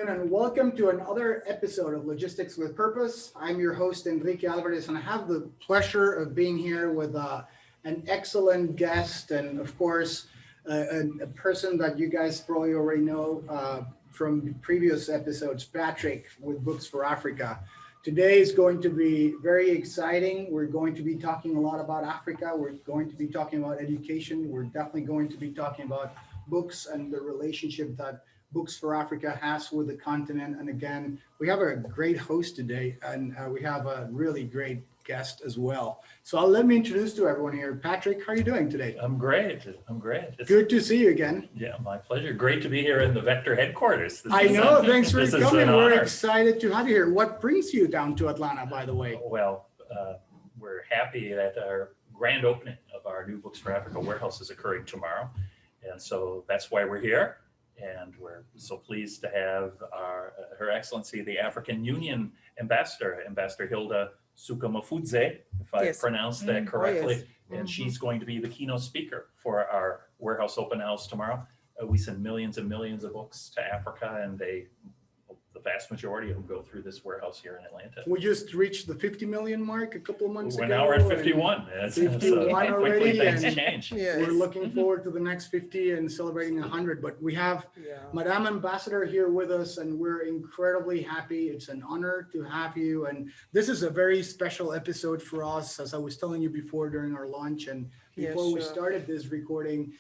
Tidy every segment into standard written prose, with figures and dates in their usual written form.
afternoon and welcome to another episode of Logistics with Purpose. I'm your host, Enrique Alvarez, and I have the pleasure of being here with an excellent guest and, of course, a person that you guys probably already know from previous episodes, Patrick with Books for Africa. Today is going to be very exciting. We're going to be talking a lot about Africa. We're going to be talking about education. We're definitely going to be talking about books and the relationship that Books for Africa has with the continent. And again, we have a great host today, and we have a really great guest as well. So let me introduce to everyone here. Patrick, how are you doing today? I'm great. It's good to see you again. Yeah, my pleasure. Great to be here in the Vector headquarters. Thanks for coming. We're excited to have you here. What brings you down to Atlanta, by the way? Well, we're happy that our grand opening of our new Books for Africa warehouse is occurring tomorrow. And so that's why we're here. And we're so pleased to have Her Excellency, the African Union Ambassador Hilda Suka Mafudze, if I pronounced that correctly. Yes. And she's going to be the keynote speaker for our warehouse open house tomorrow. We send millions and millions of books to Africa, and the vast majority of them go through this warehouse here in Atlanta. We just reached the 50 million mark a couple of months ago. Now we're at 51. 51 already, things and change. Yes. We're looking forward to the next 50 and celebrating 100. But we have Madame Ambassador here with us, and we're incredibly happy. It's an honor to have you. And this is a very special episode for us, as I was telling you before during our lunch and before we started this recording.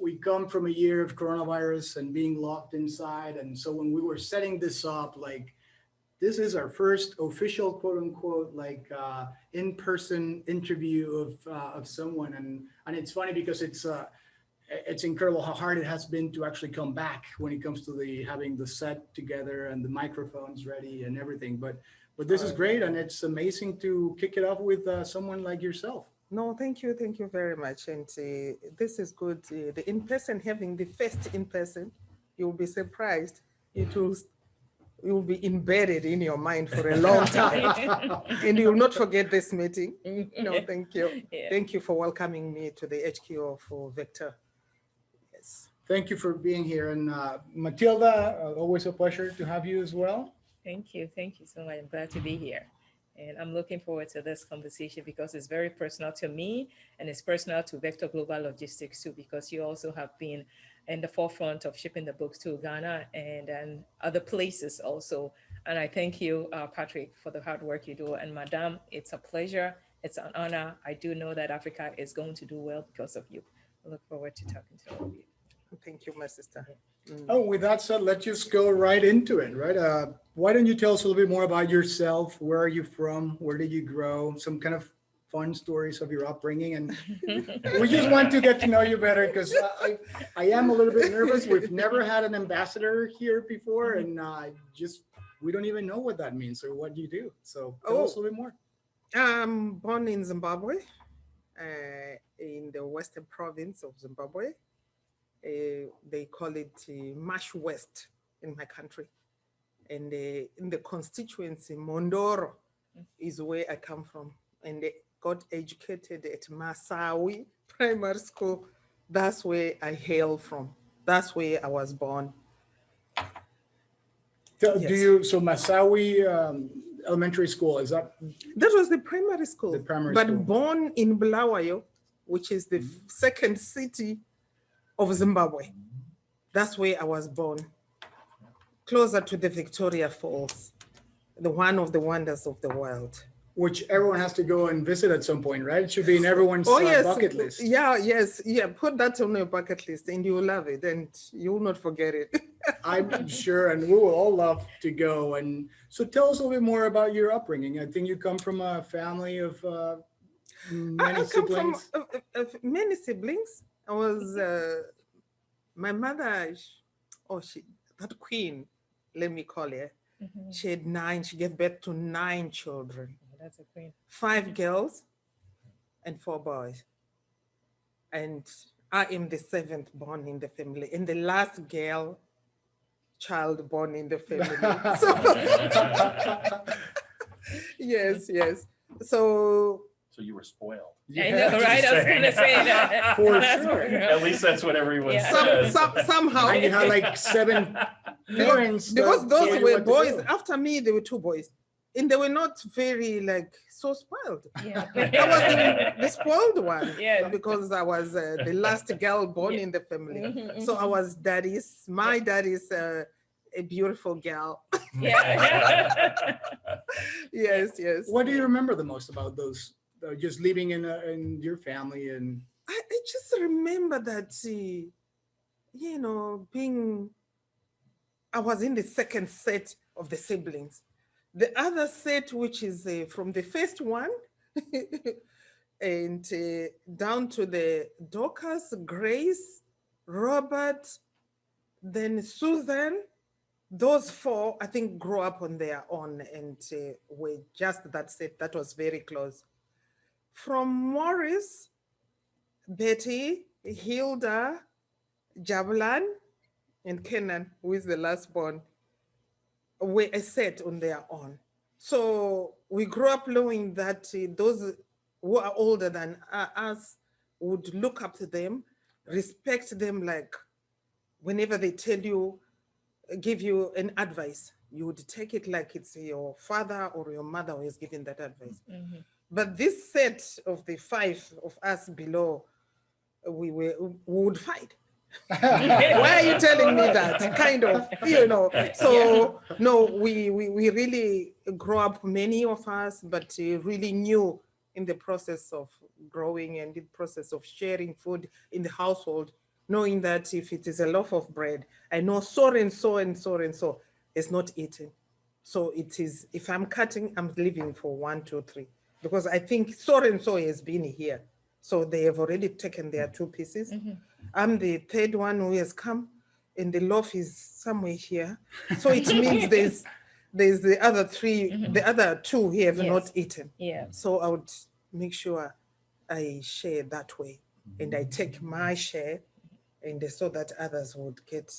We come from a year of coronavirus and being locked inside. And so when we were setting this up, this is our first official, quote unquote, in-person interview of someone. And it's funny because it's incredible how hard it has been to actually come back when it comes to having the set together and the microphones ready and everything. But this is great. And it's amazing to kick it off with someone like yourself. No, thank you very much. And this is good. The in-person, having the first in-person, you'll be surprised. It will be embedded in your mind for a long time. And you'll not forget this meeting. No, thank you. Yeah. Thank you for welcoming me to the HQ of Vector. Yes. Thank you for being here. And Matilda, always a pleasure to have you as well. Thank you so much. I'm glad to be here. And I'm looking forward to this conversation because it's very personal to me and it's personal to Vector Global Logistics too, because you also have been in the forefront of shipping the books to Ghana and other places also. And I thank you, Patrick, for the hard work you do. And Madame, it's a pleasure. It's an honor. I do know that Africa is going to do well because of you. I look forward to talking to all of you. Thank you, my sister. Oh, with that said, let's just go right into it, right? Why don't you tell us a little bit more about yourself? Where are you from? Where did you grow? Some kind of fun stories of your upbringing. And we just want to get to know you better because I am a little bit nervous. We've never had an ambassador here before, and we don't even know what that means or what you do. So tell us a little bit more. I'm born in Zimbabwe, in the western province of Zimbabwe. They call it Mash West in my country. And in the constituency, Mondoro is where I come from. And they got educated at Masawi Primary School. That's where I hail from. That's where I was born. So Masawi Elementary School, is that? That was the primary school. The primary school. But born in Bulawayo, which is the second city of Zimbabwe. That's where I was born, closer to the Victoria Falls, one of the wonders of the world. Which everyone has to go and visit at some point, right? It should be in everyone's bucket list. Yeah, put that on your bucket list and you will love it and you will not forget it. I'm sure, and we will all love to go. And so tell us a little bit more about your upbringing. I think you come from a family of many siblings. Many siblings. I was, my mother, that queen, let me call her, she had she gave birth to 9 children. Oh, that's a queen. 5 girls and 4 boys. And I am the 7th born in the family and the last child born in the family. So, yes. So So you were spoiled. I know, right? I was gonna say that. For sure. At least that's what everyone Yeah. says. Somehow. And you had like 7 parents. Because that those told you were what to boys. do. After me, there were 2 boys. And they were not very like so spoiled. Yeah. I was the spoiled one. Yeah. Because I was the last girl born in the family. Mhm, So I was my daddy's a beautiful girl. Yeah. Yes, yes. What do you remember the most about those? Just living in your family and I just remember that, I was in the second set of the siblings. The other set, which is from the first one and down to the Dorcas, Grace, Robert, then Susan, those 4, I think, grew up on their own and were just that set that was very close. From Morris, Betty, Hilda, Javelin, and Kenan, who is the last born, were a set on their own. So we grew up knowing that those who are older than us would look up to them, respect them, like whenever they tell you, give you an advice, you would take it like it's your father or your mother who is giving that advice. Mhm. But this set of the 5 of us below, we would fight. Why are you telling me that? Kind of, So no, we really grew up, many of us, but really knew in the process of growing and the process of sharing food in the household, knowing that if it is a loaf of bread, I know so and so and so and so is not eaten. So it is, if I'm cutting, I'm leaving for 1, 2, 3, because I think so and so has been here. So they have already taken their 2 pieces. I'm the 3rd one who has come, and the loaf is somewhere here. So it means there's the other 3, the other 2 who have not eaten. Yeah. So I would make sure I share that way, and I take my share, and so that others would get.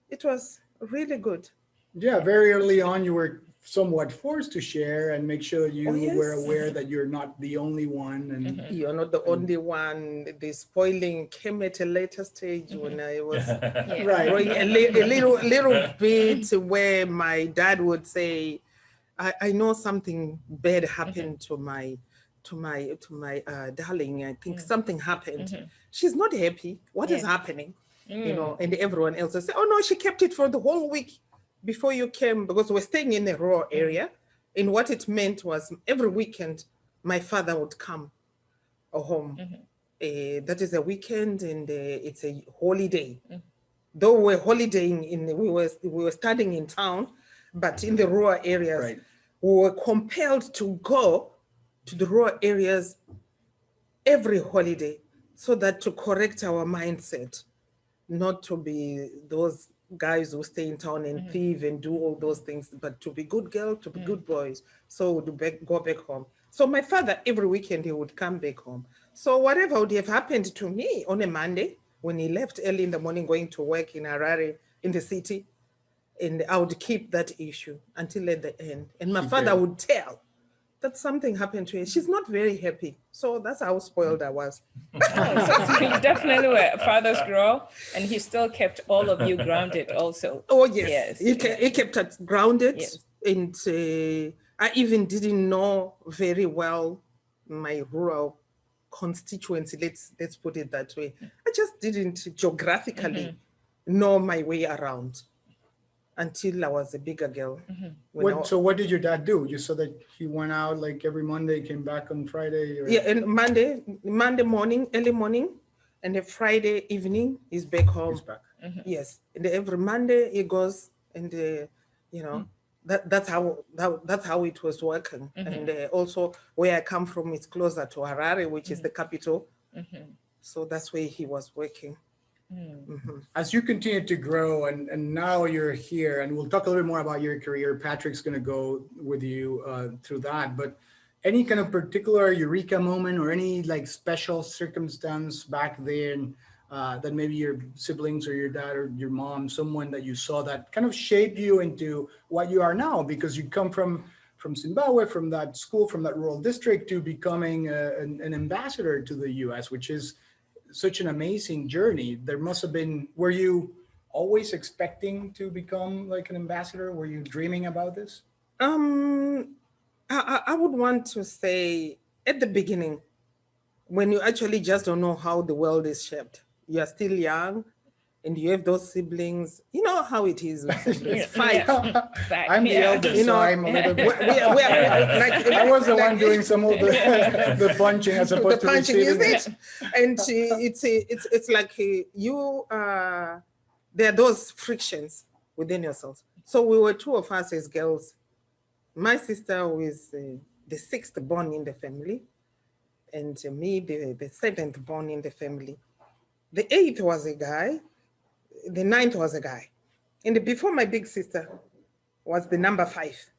It was really good. yeah, very early on you were somewhat forced to share and make sure you were yes. aware that you're not the only one. And You're not the only one. The spoiling came at a later stage when I was right. growing a little bit, where my dad would say, I know something bad happened to my darling. I think something happened. She's not happy. What is happening? And everyone else would say, oh no, she kept it for the whole week before you came, because we're staying in a rural area. And what it meant was every weekend, my father would come home. That is a weekend, and it's a holiday. Though we're holidaying we were studying in town, but in the rural areas, Right. we were compelled to go to the rural areas every holiday, so that to correct our mindset, not to be those guys who stay in town and thieve and do all those things, but to be good girls, to be good boys. So go back home. So my father, every weekend, he would come back home. So whatever would have happened to me on a Monday, when he left early in the morning going to work in Harare, in the city, and I would keep that issue until at the end. And my father would tell that something happened to her. She's not very happy. So that's how spoiled I was. So definitely where fathers grow, and he still kept all of you grounded also. Oh, yes. He kept us grounded. Yes. And I even didn't know very well my rural constituency. Let's put it that way. I just didn't geographically know my way around until I was a bigger girl. So what did your dad do? Just so that he went out like every Monday, came back on Friday? Or? Yeah, and Monday morning, early morning, and a Friday evening, he's back home. He's back. Yes, and every Monday he goes, and that's how it was working. And also where I come from is closer to Harare, which is the capital. So that's where he was working. As you continue to grow and now you're here, and we'll talk a little bit more about your career. Patrick's going to go with you through that, but any kind of particular eureka moment or any like special circumstance back then that maybe your siblings or your dad or your mom, someone that you saw that kind of shaped you into what you are now, because you come from from Zimbabwe, from that school, from that rural district, to becoming an ambassador to the U.S., which is such an amazing journey. There must have been. Were you always expecting to become like an ambassador? Were you dreaming about this? I would want to say at the beginning, when you actually just don't know how the world is shaped, you are still young and you have those siblings, you know how it is with siblings. Fight. I'm the eldest, so I'm a little bit. I was the one doing some of the punching as opposed to punching, is receiving. it? And it's like you there are those frictions within yourselves. So we were two of us as girls. My sister who is the sixth born in the family, and me, the seventh born in the family. The eighth was a guy, the ninth was a guy. And before my big sister was the number 5.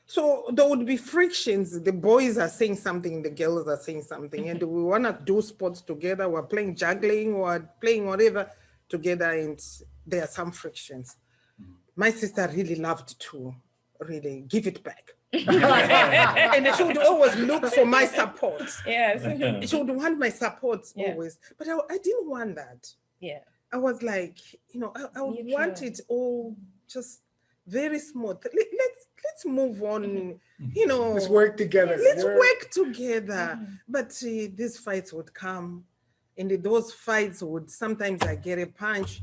So there would be frictions. The boys are saying something, the girls are saying something, and we want to do sports together. We're playing juggling or playing whatever together, and there are some frictions. My sister really loved to really give it back. And she would always look for my support. Yes. She would want my support always. But I didn't want that. Yeah. I was like, I would want it all just very smooth. Let's move on, Let's work together. Let's work together. But these fights would come, and those fights would, sometimes I get a punch,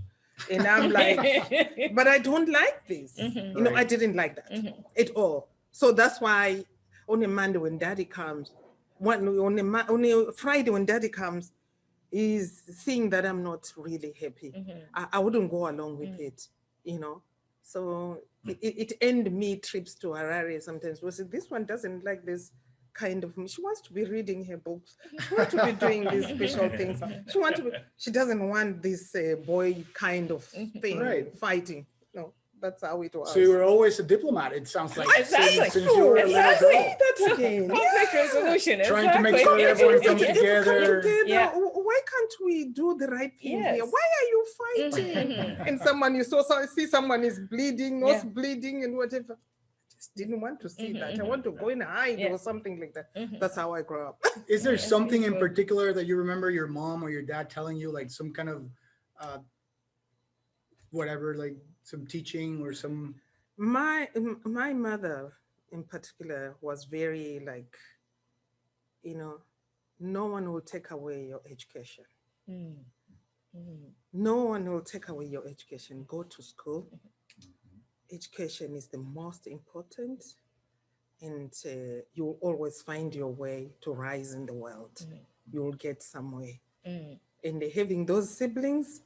and I'm like, but I don't like this. I didn't like that at all. So that's why on a Monday when Daddy comes, on a Friday when Daddy comes, is seeing that I'm not really happy. I wouldn't go along with it, So it ended me trips to Harare sometimes. This one doesn't like this kind of, she wants to be reading her books. She wants to be doing these special things. She doesn't want this boy kind of thing, fighting. No, that's how it was. So you were always a diplomat, it sounds like. Exactly. Since you were a little girl. That's again. Conflict resolution. Trying to make sure everyone comes together. Yeah. Why can't we do the right thing here? Why are you fighting? And someone you see someone is bleeding, nose bleeding, and whatever. I just didn't want to see that. I want to go and hide or something like that. That's how I grew up. Is there something in particular that you remember your mom or your dad telling you, like some kind of whatever, like some teaching or some? My mother in particular was very like, no one will take away your education. No one will take away your education. Go to school. Education is the most important, and you will always find your way to rise in the world. You will get somewhere. And having those siblings,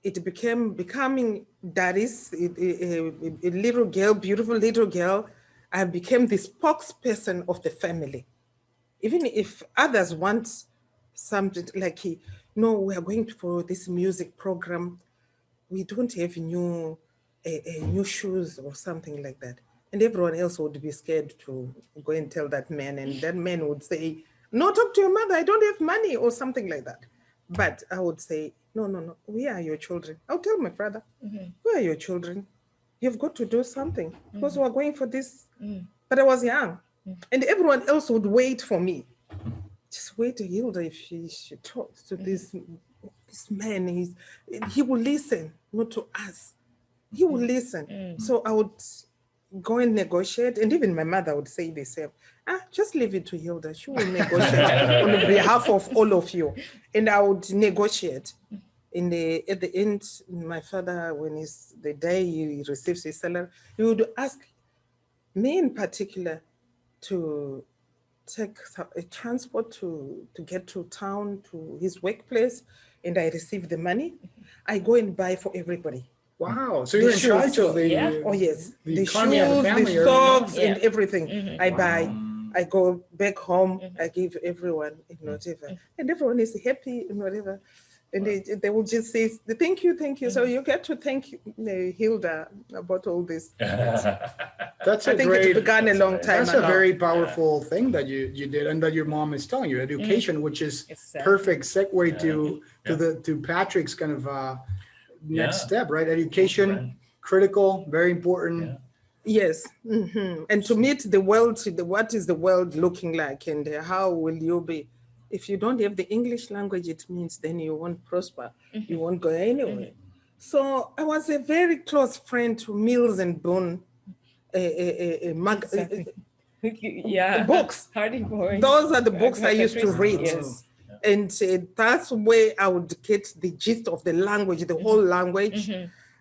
it becoming daddies, a little girl, beautiful little girl. I became the spokesperson of the family. Even if others want something like, we are going for this music program. We don't have new shoes or something like that. And everyone else would be scared to go and tell that man. And that man would say, no, talk to your mother. I don't have money or something like that. But I would say, no, we are your children. I'll tell my brother, we are your children. You've got to do something because we're going for this. But I was young. And everyone else would wait for me. Just wait to Hilda if she talks to this man. He will listen, not to us. He will listen. So I would go and negotiate. And even my mother would say the same. Just leave it to Hilda. She will negotiate on behalf of all of you. And I would negotiate. At the end, my father, when the day he receives his salary, he would ask me in particular to take a transport to get to town, to his workplace, and I receive the money. I go and buy for everybody. Wow, so you're in charge of the the economy shoes, of the family, the socks, and everything. I buy. I go back home. I give everyone and whatever, and everyone is happy and whatever. And they will just say, thank you. So you get to thank Hilda about all this. I think it began a long time ago. That's a very powerful thing that you did, and that your mom is telling you, education, which is perfect segue to Patrick's kind of next step, right? Education, critical, very important. Yes. And to meet the world, what is the world looking like, and how will you be? If you don't have the English language, it means then you won't prosper. You won't go anywhere. So I was a very close friend to Mills and Boone. Yeah. Books. Hardy Boys. Those are the books I used to read. Yes. And that's where I would get the gist of the language, the whole language,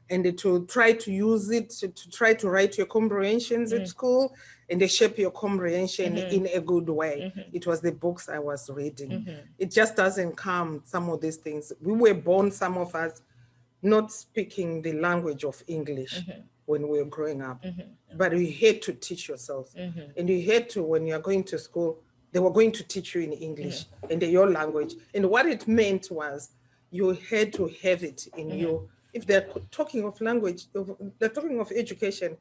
and to try to use it, to try to write your comprehensions at school and to shape your comprehension in a good way. It was the books I was reading. It just doesn't come, some of these things. We were born, some of us, not speaking the language of English when we were growing up. But you had to teach yourselves. And you had to, when you're going to school, they were going to teach you in English and your language. And what it meant was you had to have it in you. If they're talking of language, they're talking of education,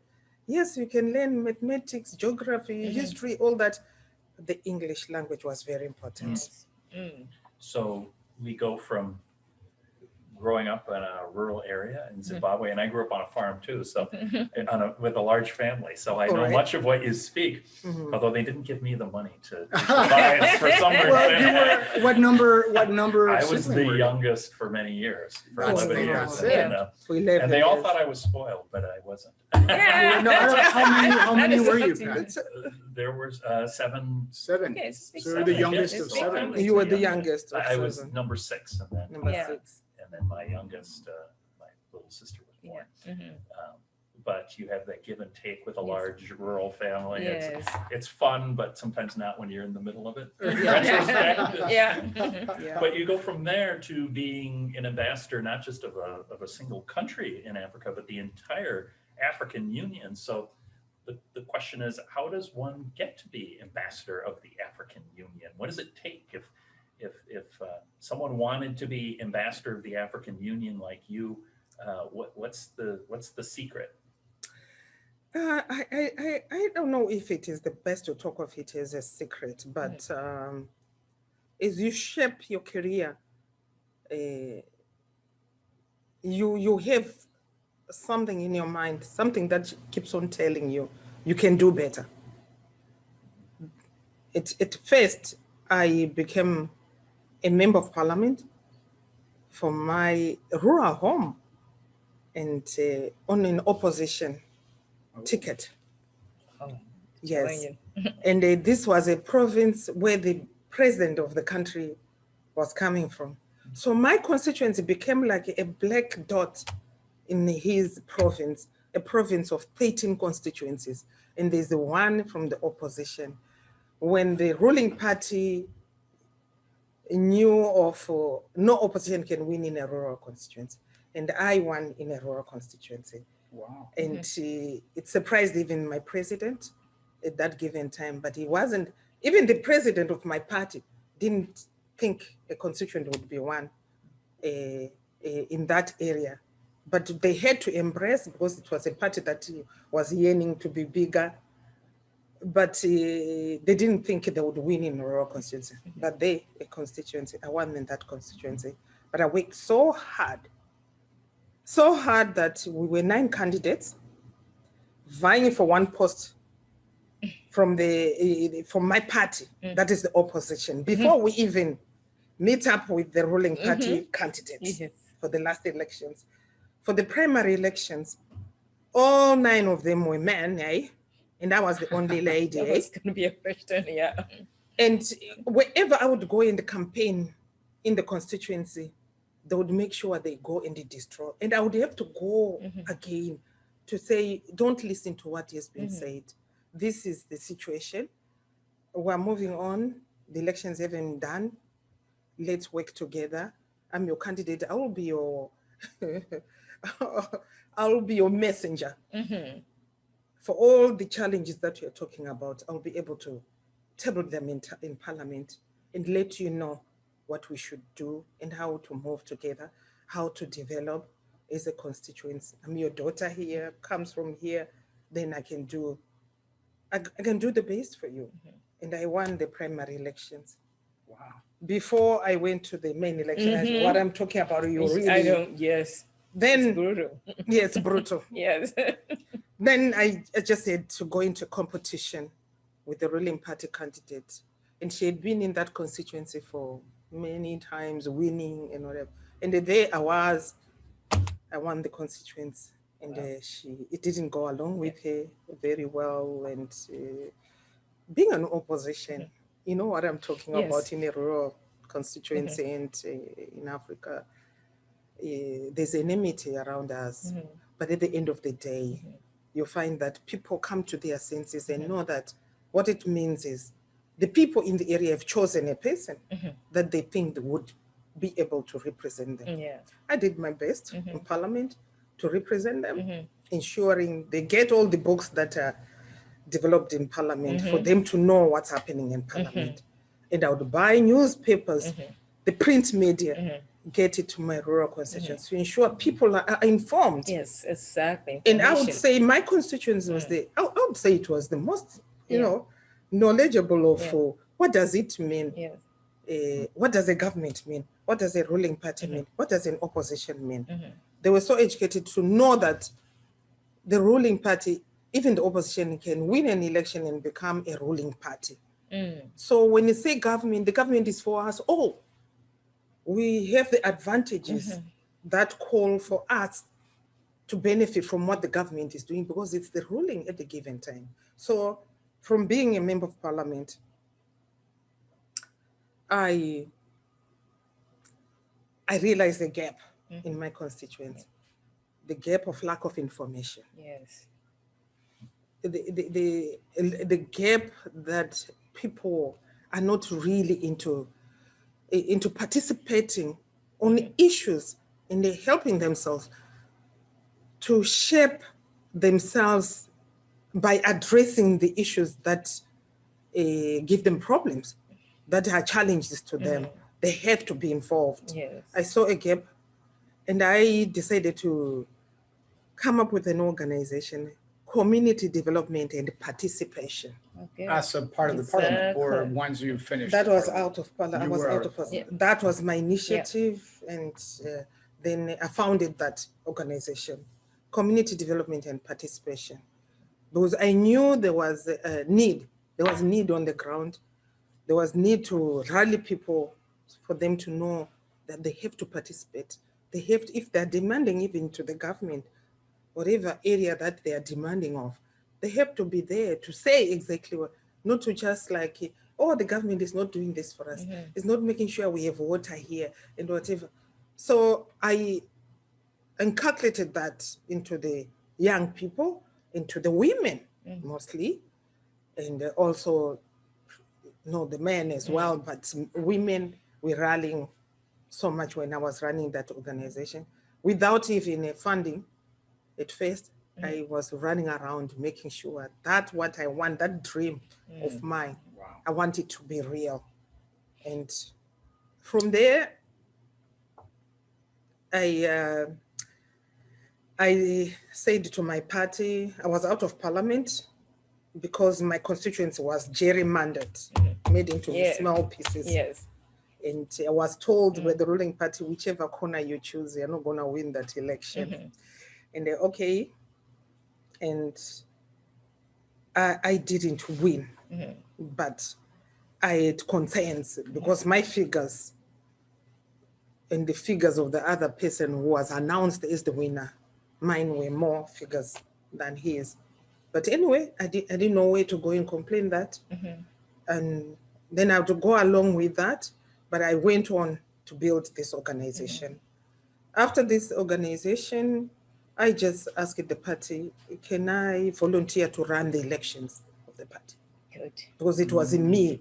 yes, you can learn mathematics, geography, history, all that. The English language was very important. So we go from growing up in a rural area in Zimbabwe, and I grew up on a farm too, so with a large family. So I know much of what you speak, although they didn't give me the money to provide for some reason. Well, what number? I was the youngest for many years, for 11 years. And they all thought I was spoiled, but I wasn't. Yeah. No, how many were you, Pat? There was seven. Seven. Okay, So you're the youngest of seven. You were the youngest of I was seven. number 6, and then Number Yeah. 6. and then my youngest, my little sister was born. But you have that give and take with a large rural family. Yes. It's fun, but sometimes not when you're in the middle of it. Yeah. But you go from there to being an ambassador, not just of a single country in Africa, but the entire African Union. So the question is, how does one get to be ambassador of the African Union? What does it take if someone wanted to be ambassador of the African Union like you? What's the secret? I don't know if it is the best to talk of it as a secret, but as you shape your career, you have something in your mind, something that keeps on telling you you can do better. At first, I became a member of parliament for my rural home and on an opposition ticket. Yes. And this was a province where the president of the country was coming from. So my constituency became like a black dot in his province, a province of 13 constituencies. And there's the one from the opposition. When the ruling party knew of no opposition can win in a rural constituency, and I won in a rural constituency. Wow. And it surprised even my president at that given time, but he wasn't, even the president of my party didn't think a constituent would be won in that area. But they had to embrace, because it was a party that was yearning to be bigger, but they didn't think they would win in a rural constituency. But a constituency, I won in that constituency. But I worked so hard that we were 9 candidates vying for one post from my party, that is the opposition, before we even meet up with the ruling party candidates for the last elections. For the primary elections, all 9 of them were men, and I was the only lady. That was going to be a question, yeah. And wherever I would go in the campaign in the constituency, they would make sure they go and they destroy. And I would have to go again to say, don't listen to what has been said. This is the situation. We're moving on. The elections haven't done. Let's work together. I'm your candidate. I will be your messenger. For all the challenges that you're talking about. I'll be able to table them in parliament and let you know what we should do and how to move together, how to develop as a constituency. I'm your daughter here, comes from here, then I can do the best for you. And I won the primary elections. Wow. Before I went to the main election, what I'm talking about, you really... I don't, yes. Then, it's brutal. yes, brutal. Yes. then I just had to go into competition with the ruling party candidate. And she had been in that constituency for many times, winning and whatever. And the day I won the constituency. And it didn't go along with her very well. And being an opposition, you know what I'm talking about in a rural constituency and in Africa, there's enmity around us. But at the end of the day, you find that people come to their senses and know that what it means is the people in the area have chosen a person that they think would be able to represent them. I did my best in Parliament to represent them, ensuring they get all the books that are developed in Parliament for them to know what's happening in Parliament. And I would buy newspapers, the print media, get it to my rural constituents to ensure people are informed. Yes, exactly. And I would say my constituency was I would say it was the most, you know, knowledgeable of what does it mean? What does a government mean? What does a ruling party mean? What does an opposition mean? They were so educated to know that the ruling party, even the opposition, can win an election and become a ruling party. So when you say government, the government is for us all. We have the advantages that call for us to benefit from what the government is doing because it's the ruling at the given time. So from being a member of Parliament, I realized the gap in my constituents, the gap of lack of information. Yes. The gap that people are not really into participating on issues and they're helping themselves to shape themselves by addressing the issues that give them problems, that are challenges to them. They have to be involved. Yes. I saw a gap and I decided to come up with an organization, community development and participation. Okay. As a part of the parliament, or once you finish? That was out of parliament. I was out of parliament. That was my initiative, and then I founded that organization, community development and participation, because I knew there was a need. There was need on the ground. There was need to rally people for them to know that they have to participate. They have to, if they're demanding even to the government, whatever area that they are demanding of, they have to be there to say exactly what, not to just like, oh, the government is not doing this for us. It's not making sure we have water here and whatever. So I inculcated that into the young people, into the women mostly, and also, the men as well, but women were rallying so much when I was running that organization without even funding. At first, I was running around making sure that what I want, that dream of mine, I want it to be real. And from there, I said to my party, I was out of parliament because my constituency was gerrymandered, made into small pieces. Yes. And I was told by the ruling party, whichever corner you choose, you're not going to win that election. And they're okay. And I didn't win, but I had concerns because my figures and the figures of the other person who was announced as the winner, mine were more figures than his. But anyway, I didn't know where to go and complain that. And then I had to go along with that, but I went on to build this organization. After this organization, I just asked the party, can I volunteer to run the elections of the party? Good. Because it was in me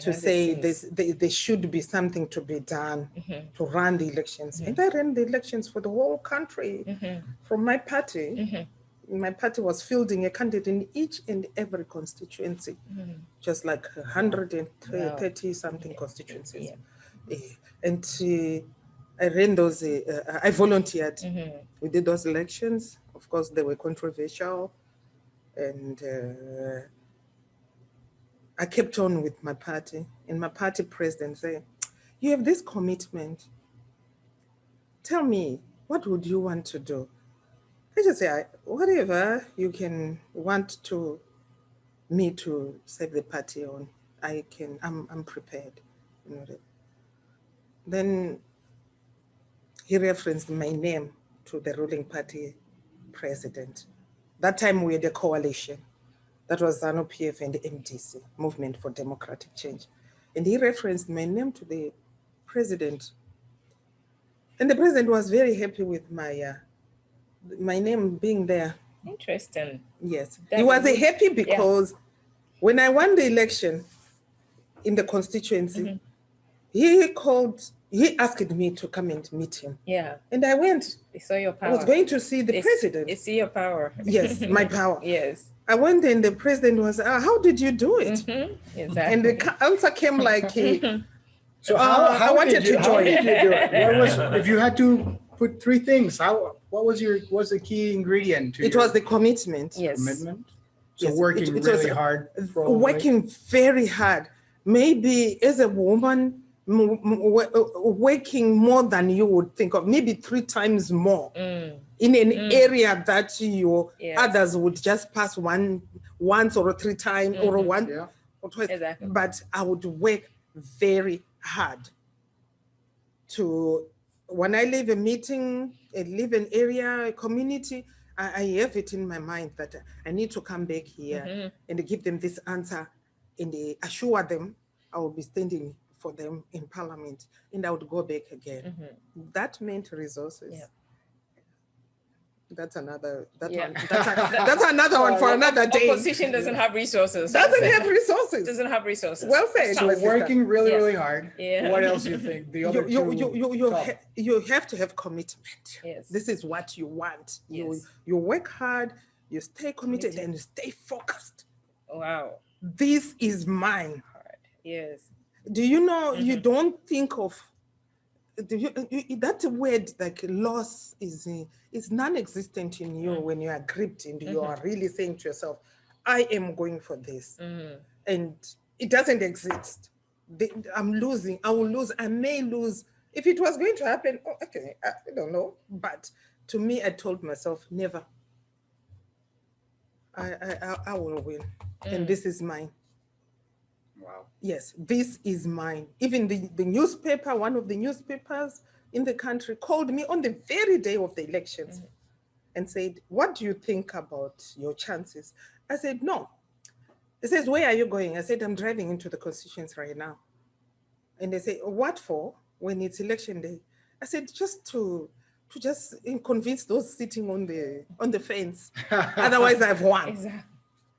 to say there should be something to be done to run the elections. And I ran the elections for the whole country from my party. My party was fielding a candidate in each and every constituency, just like 130 something constituencies. And I ran those, I volunteered. We did those elections. Of course, they were controversial. And I kept on with my party. And my party president said, you have this commitment. Tell me, what would you want to do? I just say, whatever you can want to me to serve the party on, I'm prepared. You know that. Then he referenced my name to the ruling party president. That time we had a coalition. That was ZANU-PF and the MDC, Movement for Democratic Change. And he referenced my name to the president. And the president was very happy with my name being there. Interesting. Yes. He was happy because when I won the election in the constituency, he asked me to come and meet him. Yeah. And I went. They saw your power. I was going to see the president. They see your power. Yes, my power. Yes. I went and the president was, how did you do it? Exactly. And the answer came like, so how wanted to how join. did you do it? What was, if you had to put three things, what was the key ingredient to it your was the commitment. Yes. commitment? So Yes, working it was really hard. probably. Working very hard. Maybe as a woman, working more than you would think of, maybe 3 times more in an area that others would just pass once or 3 times or once or twice. Exactly. But I would work very hard to, when I leave a meeting, leave an area, a community, I have it in my mind that I need to come back here and give them this answer and assure them I will be standing for them in Parliament, and I would go back again. That meant resources. Yeah. That's another. That's Yeah. that's another one for another day. Opposition doesn't have resources. Doesn't have resources. Doesn't have resources. Well said. So my sister. working really, Yeah. really hard. Yeah. What else do you think? The other two. You have to have commitment. Yes. This is what you want. Yes. You work hard, you stay committed, and you stay focused. Wow. This is mine. Hard. Yes. Do you know you don't think of that word like loss is non-existent in you when you are gripped and you are really saying to yourself, I am going for this. And it doesn't exist. I'm losing, I will lose, I may lose. If it was going to happen, okay, I don't know. But to me, I told myself, never. I will win. And this is mine. Wow. Yes, this is mine. Even the newspaper, one of the newspapers in the country called me on the very day of the elections and said, what do you think about your chances? I said, no. It says, where are you going? I said, I'm driving into the constituency right now. And they say, what for when it's election day? I said, just to just convince those sitting on the fence. Otherwise, I've won. Exactly.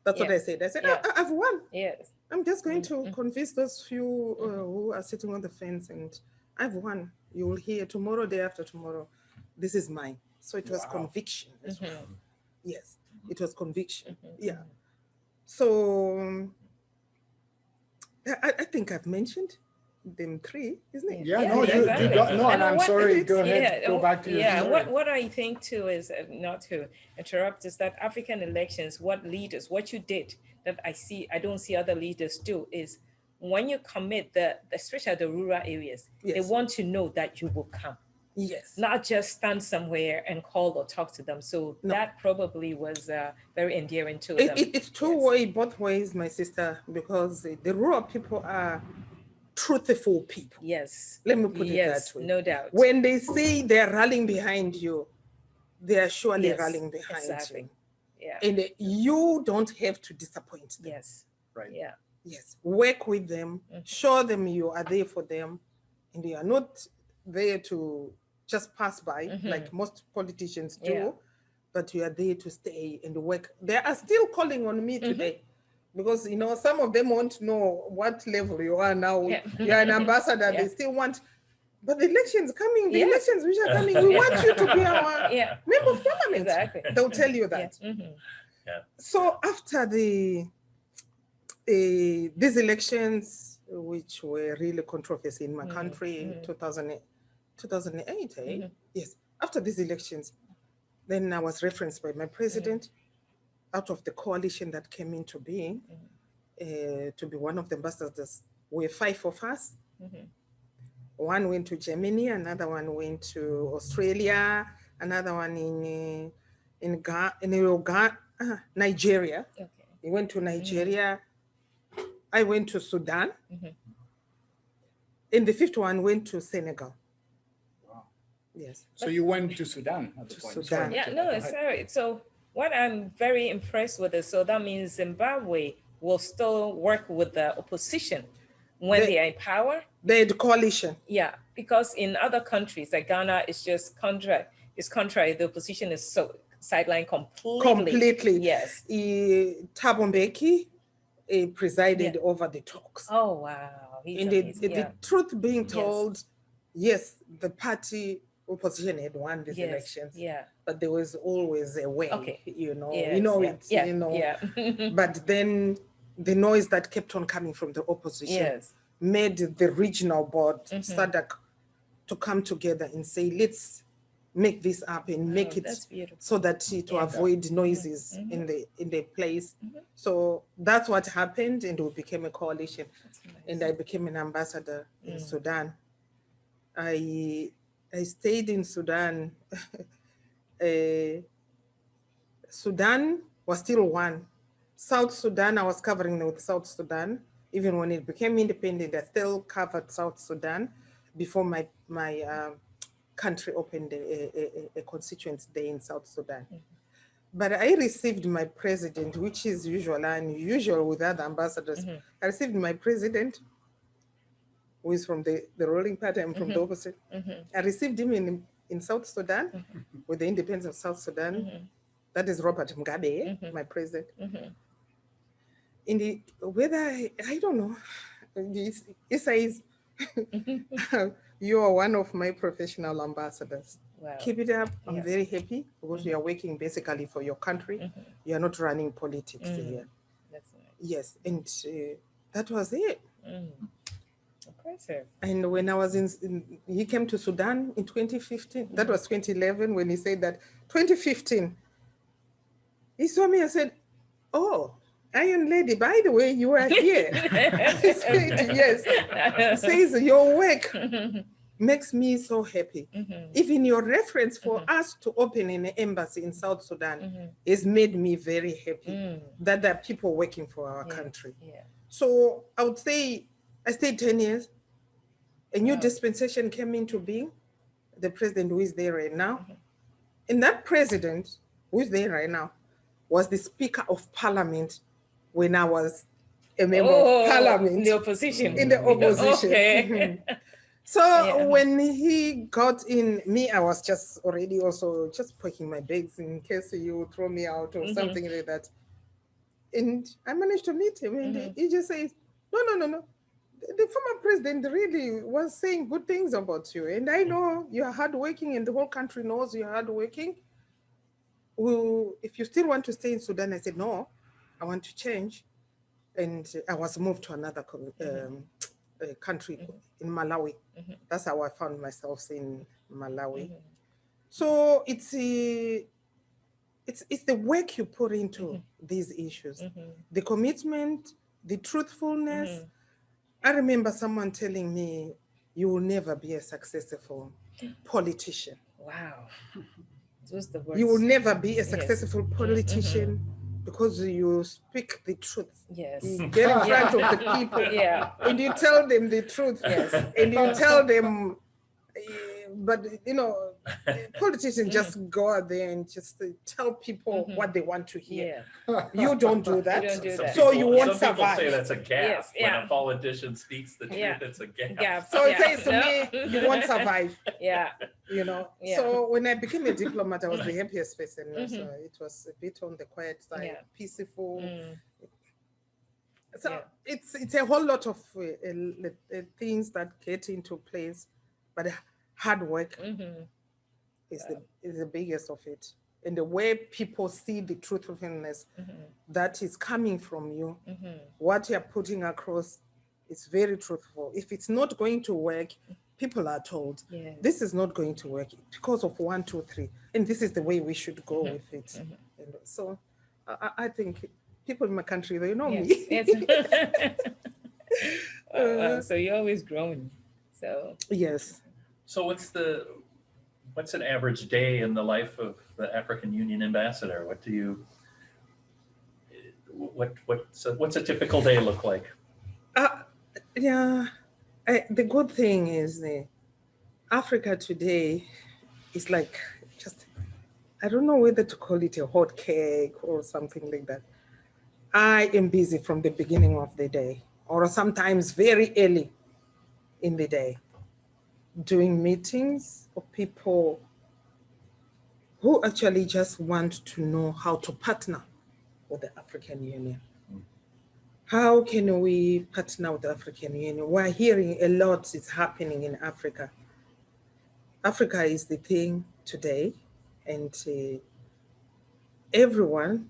That's what I said. I said, I've won. Yes. I'm just going to convince those few who are sitting on the fence, and I've won. You will hear tomorrow, day after tomorrow. This is mine. So it was conviction as well. Yes, it was conviction. Yeah. So I think I've mentioned them 3, isn't it? Yeah, Yeah, no, exactly. you got, no, and I'm what- sorry, go ahead, go back to your story. What I think too is, not to interrupt, is that African elections, what you did that I don't see other leaders do, is when you commit, especially the rural areas, they want to know that you will come. Yes. Not just stand somewhere and call or talk to them. So that probably was very endearing to them. It's two-way, both ways, my sister, because the rural people are truthful people. Yes. Let me put it that way. No doubt. When they say they're rallying behind you, they are surely rallying behind exactly. you. Yeah. And you don't have to disappoint them. Yes. Right. Yeah. Yes. Work with them, show them you are there for them, and you are not there to just pass by like most politicians do, but you are there to stay and work. They are still calling on me today. Because, some of them want to know what level you are now. Yeah. You're an ambassador. They still want, but the elections coming, the Yeah. elections which are coming, we want you to be our member of parliament. Exactly. They'll tell you that. So after these elections, which were really controversy in my country in 2008, yes, after these elections, then I was referenced by my president out of the coalition that came into being to be one of the ambassadors. We're 5 of us. One went to Germany, another one went to Australia, another one Nigeria. Okay. He went to Nigeria. I went to Sudan. And the fifth one went to Senegal. Wow. Yes. So you went to Sudan at the To point. Sudan. Sorry, Yeah, Matilda, no, go it's ahead. all right. So what I'm very impressed with is, so that means Zimbabwe will still work with the opposition when they are in power. The coalition. Yeah, because in other countries like Ghana, it's just contrary. It's contrary. The opposition is so sidelined completely. Completely. Yes. Thabo Mbeki presided over the talks. Oh, wow. He's And amazing. the truth being told, yes, the party opposition had won these elections. Yeah. But there was always a way. Okay. You know, Yeah. But then the noise that kept on coming from the opposition made the regional board SADC to come together and say, let's make this up and make it so that to avoid noises in the place. So that's what happened, and we became a coalition. Nice. And I became an ambassador in Sudan. I stayed in Sudan. Sudan was still one. South Sudan, I was covering with South Sudan. Even when it became independent, I still covered South Sudan before my country opened a constituency day in South Sudan. But I received my president, which is usual and unusual with other ambassadors. I received my president, who is from the ruling party. I'm from the opposite. I received him in South Sudan with the independence of South Sudan. That is Robert Mugabe, my president. In whether I don't know, he says, you are one of my professional ambassadors. Wow. Keep it up. I'm very happy because you are working basically for your country. You are not running politics here. That's nice. Yes, and that was it. Impressive. And when I was he came to Sudan in 2015. That was 2011 when he said that 2015. He saw me and said, "Oh, Iron Lady, by the way, you are here." I said, "Yes." He says, "Your work makes me so happy. Even your reference for us to open an embassy in South Sudan has made me very happy that there are people working for our country." Yeah. So I would say I stayed 10 years. A new dispensation came into being, the president who is there right now. And that president who is there right now was the Speaker of Parliament when I was a member of Parliament. In the opposition. In the opposition. Okay. So when he got in, I was just already also just packing my bags in case you throw me out or something like that. And I managed to meet him, and he just says, no. The former president really was saying good things about you. And I know you're hardworking, and the whole country knows you're hardworking. Well, if you still want to stay in Sudan, I said, no, I want to change. And I was moved to another country in Malawi. That's how I found myself in Malawi. So it's the work you put into these issues, the commitment, the truthfulness. I remember someone telling me, you will never be a successful politician. Wow. Those the words. You will never be a successful politician because you speak the truth. Yes. You get in front of the people and you tell them the truth. Yes. And you tell them, but politicians just go out there and just tell people what they want to hear. You don't do that. You don't do that. So you won't survive. Some people say that's a gap. When a politician speaks the truth, it's a gap. So it says to me, you won't survive. So when I became a diplomat, I was the happiest person. So it was a bit on the quiet side, peaceful. So it's a whole lot of things that get into place, but hard work is the biggest of it. And the way people see the truthfulness that is coming from you, what you're putting across is very truthful. If it's not going to work, people are told, this is not going to work because of 1, 2, 3. And this is the way we should go with it. And so I think people in my country, they know me. So you're always growing. So yes. So what's the What's an average day in the life of the African Union ambassador? What's a typical day look like? Yeah, the good thing is Africa today is like just, I don't know whether to call it a hot cake or something like that. I am busy from the beginning of the day, or sometimes very early in the day, doing meetings of people who actually just want to know how to partner with the African Union. How can we partner with the African Union? We're hearing a lot is happening in Africa. Africa is the thing today, and everyone,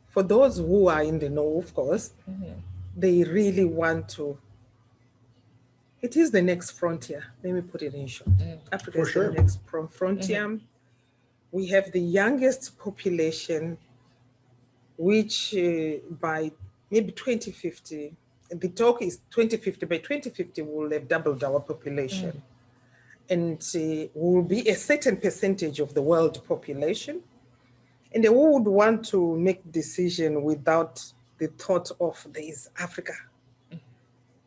for those who are in the know, of course, they really want to. It is the next frontier. Let me put it in short. Africa For is sure. the next frontier. We have the youngest population, which by maybe 2050, the talk is 2050, by 2050 we'll have doubled our population. And will be a certain percentage of the world population. And they would want to make decision without the thought of there is Africa.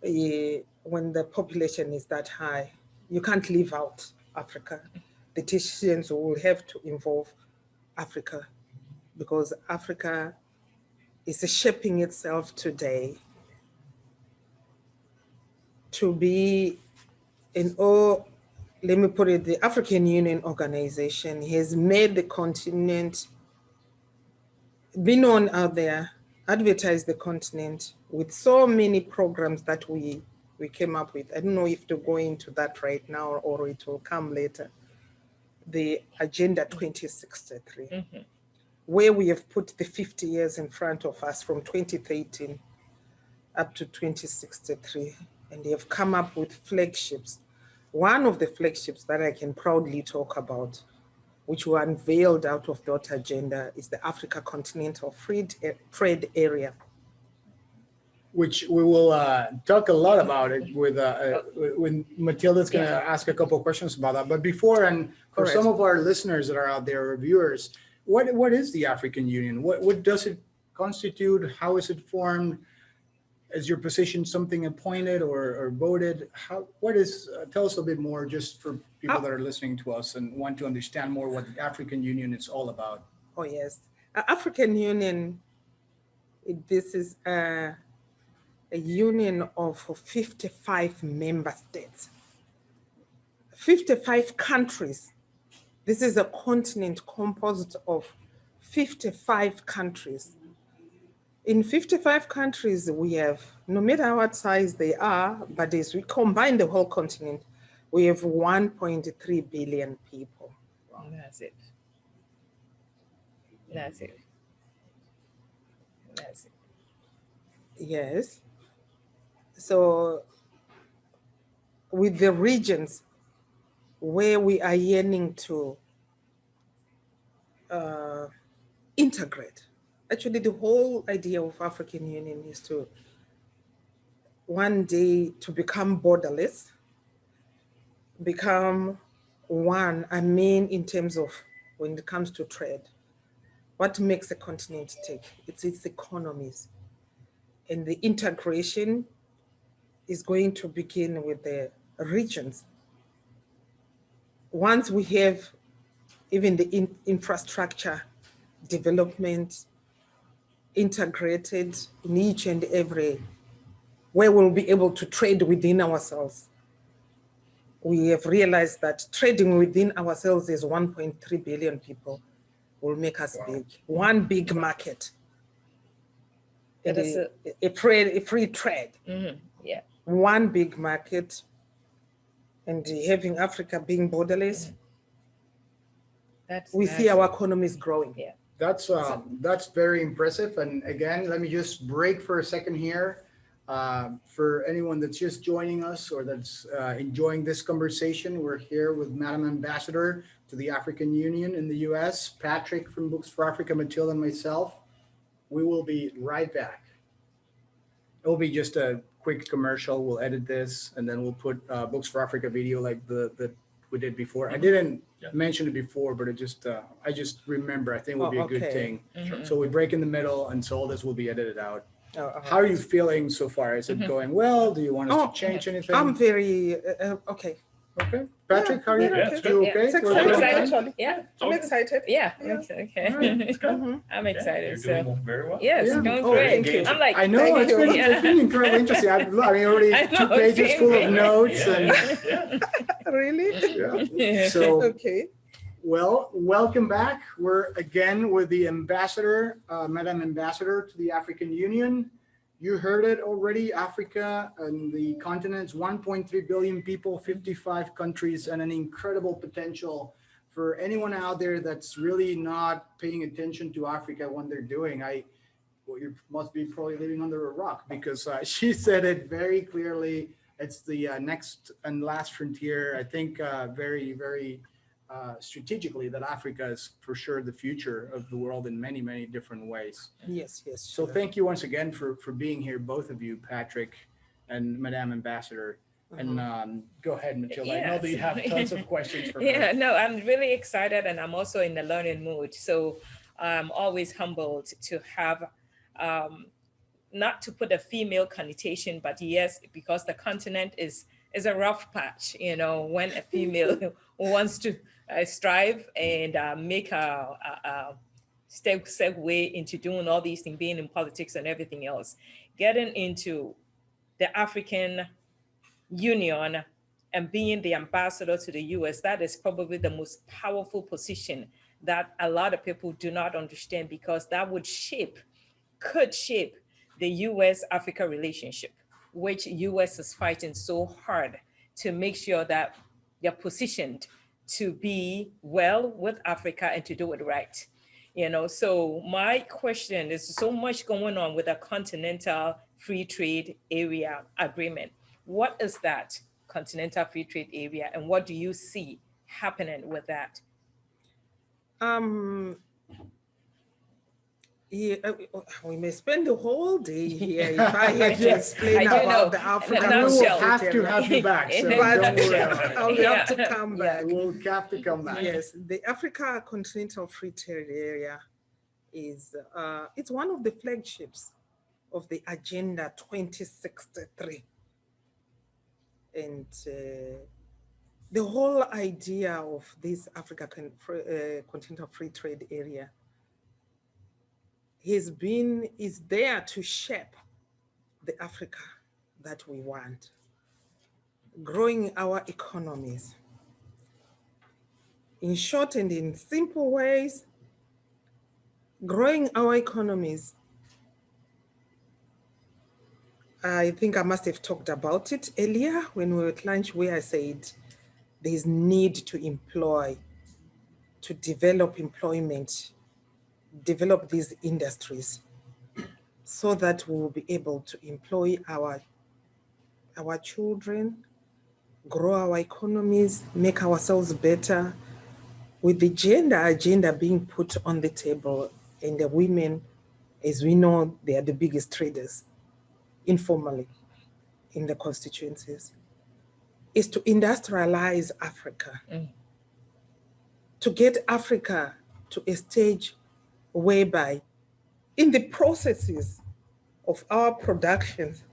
When the population is that high, you can't leave out Africa. The decisions will have to involve Africa, because Africa is shaping itself today to be let me put it, the African Union organization has made the continent, be known out there, advertise the continent with so many programs that we came up with. I don't know if to go into that right now or it will come later. The Agenda 2063, where we have put the 50 years in front of us from 2013 up to 2063, and they have come up with flagships. One of the flagships that I can proudly talk about, which were unveiled out of that agenda, is the Africa Continental Free Trade Area. Which we will talk a lot about it with when Matilda's going to ask a couple of questions about that. But before, and for some of our listeners that are out there, or viewers, what is the African Union? What does it constitute? How is it formed? Is your position something appointed or voted? Tell us a bit more, just for people that are listening to us and want to understand more what the African Union is all about. Oh, yes. African Union, this is a union of 55 member states, 55 countries. This is a continent composed of 55 countries. In 55 countries, we have, no matter what size they are, but as we combine the whole continent, we have 1.3 billion people. Wow. That's it. That's it. That's it. Yes. So with the regions where we are yearning to integrate, actually the whole idea of African Union is to one day to become borderless, become one, I mean, in terms of when it comes to trade. What makes a continent tick? It's its economies. And the integration is going to begin with the regions. Once we have even the infrastructure development integrated in each and every, where we'll be able to trade within ourselves. We have realized that trading within ourselves is 1.3 billion people will make us big. One big market. A free trade. Yeah. One big market, and having Africa being borderless, we see our economies growing. Yeah. That's very impressive. And again, let me just break for a second here. For anyone that's just joining us or that's enjoying this conversation, we're here with Madam Ambassador to the African Union in the US, Patrick from Books for Africa, Matilda, and myself. We will be right back. It will be just a quick commercial. We'll edit this and then we'll put Books for Africa video like the we did before. I didn't Yeah. mention it before, but I just remember, I think it would be a good okay. thing. Mhm. So we break in the middle and so all this will be edited out. Oh, How are you feeling so far? Is it going well? Do you want us Oh, to change anything? I'm very okay. Okay. Patrick, Yeah, how are you? yeah, it's You good. okay? It's We're I'm good? exciting, excited. actually. Yeah, I'm excited. yeah. Yeah. Okay. All right. It's good. Mhm. I'm Yeah, excited. you're So doing very well. yeah, it's Yeah. going Oh, great. thank you. I'm like, I know Thank it's you. been really incredibly interesting. I mean, already I 2 know, pages same full of thing. notes Yeah, and yeah. Really? yeah. So, Okay. well, welcome back. We're again with the ambassador, Madam Ambassador to the African Union. You heard it already. Africa and the continent's 1.3 billion people, 55 countries, and an incredible potential for anyone out there that's really not paying attention to Africa when they're doing. Well, you must be probably living under a rock because she said it very clearly. It's the next and last frontier. I think very, very strategically that Africa is for sure the future of the world in many, many different ways. Yes, yes. So thank you once again for being here, both of you, Patrick and Madame Ambassador. And go ahead, Matilda. I know that you have tons of questions for her. Yeah, no, I'm really excited and I'm also in the learning mood. So I'm always humbled to have, not to put a female connotation, but yes, because the continent is a rough patch, you know, when a female wants to strive and make a segue into doing all these things, being in politics and everything else, getting into the African Union and being the ambassador to the US, that is probably the most powerful position that a lot of people do not understand because that would could shape the US Africa relationship, which US is fighting so hard to make sure that they're positioned to be well with Africa and to do it right. You know, so my question is so much going on with a Continental Free Trade Area Agreement. What is that Continental Free Trade Area and what do you see happening with that? Yeah, we may spend the whole day here if I had to Yes, explain I do know. about the In a African We will nutshell. have to Area. have you back. So In a But don't worry. I'll Yeah. have to come Yeah. back. We'll have to come back. Yes, the Africa Continental Free Trade Area is it's one of the flagships of the Agenda 2063. And the whole idea of this Africa Continental Free Trade Area is there to shape the Africa that we want, growing our economies. In short and in simple ways, growing our economies. I think I must have talked about it earlier when we were at lunch, where I said there's need to develop employment, develop these industries so that we will be able to employ our children, grow our economies, make ourselves better, with the gender agenda being put on the table, and the women, as we know, they are the biggest traders informally in the constituencies, is to industrialize Africa, to get Africa to a stage whereby in the processes of our productions,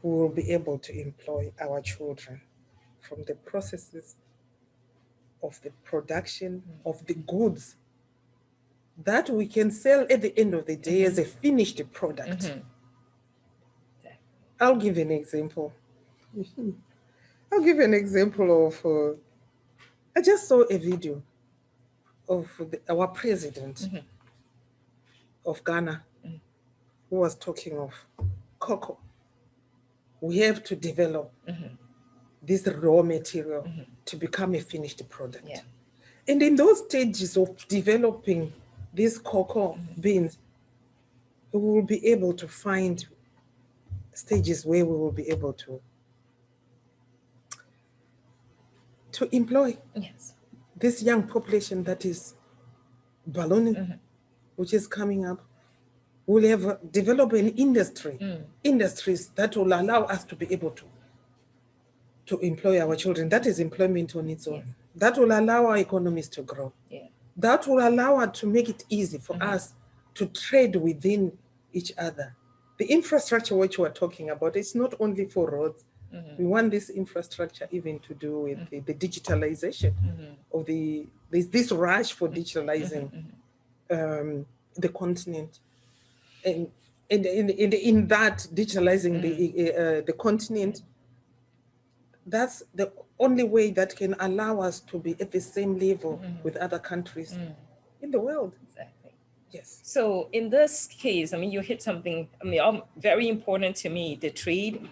we will be able to employ our children from the processes of the production of the goods that we can sell at the end of the day as a finished product. I'll give an example. I'll give an example of, I just saw a video of our president of Ghana who was talking of cocoa. We have to develop this raw material to become a finished product. Yeah. And in those stages of developing these cocoa beans, we will be able to find stages where we will be able to employ this young population that is ballooning, which is coming up. We'll have developed an industries that will allow us to be able to to employ our children. That is employment on its own. Yes. That will allow our economies to grow. Yeah. That will allow us to make it easy for us to trade within each other. The infrastructure which we're talking about, it's not only for roads. We want this infrastructure even to do with the digitalization of there's this rush for digitalizing the continent. And in that digitalizing the continent, that's the only way that can allow us to be at the same level with other countries in the world. Exactly. Yes. So in this case, I mean, you hit something, I mean, very important to me, the trade,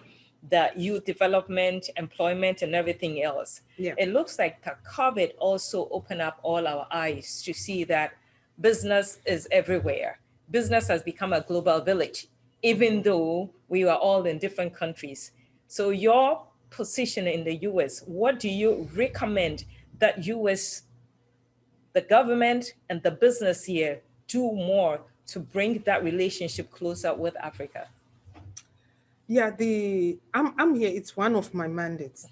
the youth development, employment, and everything else. Yeah. It looks like the COVID also opened up all our eyes to see that business is everywhere. Business has become a global village, even though we are all in different countries. So your position in the US, what do you recommend that US, the government and the business here do more to bring that relationship closer with Africa? Yeah, I'm here, it's one of my mandates.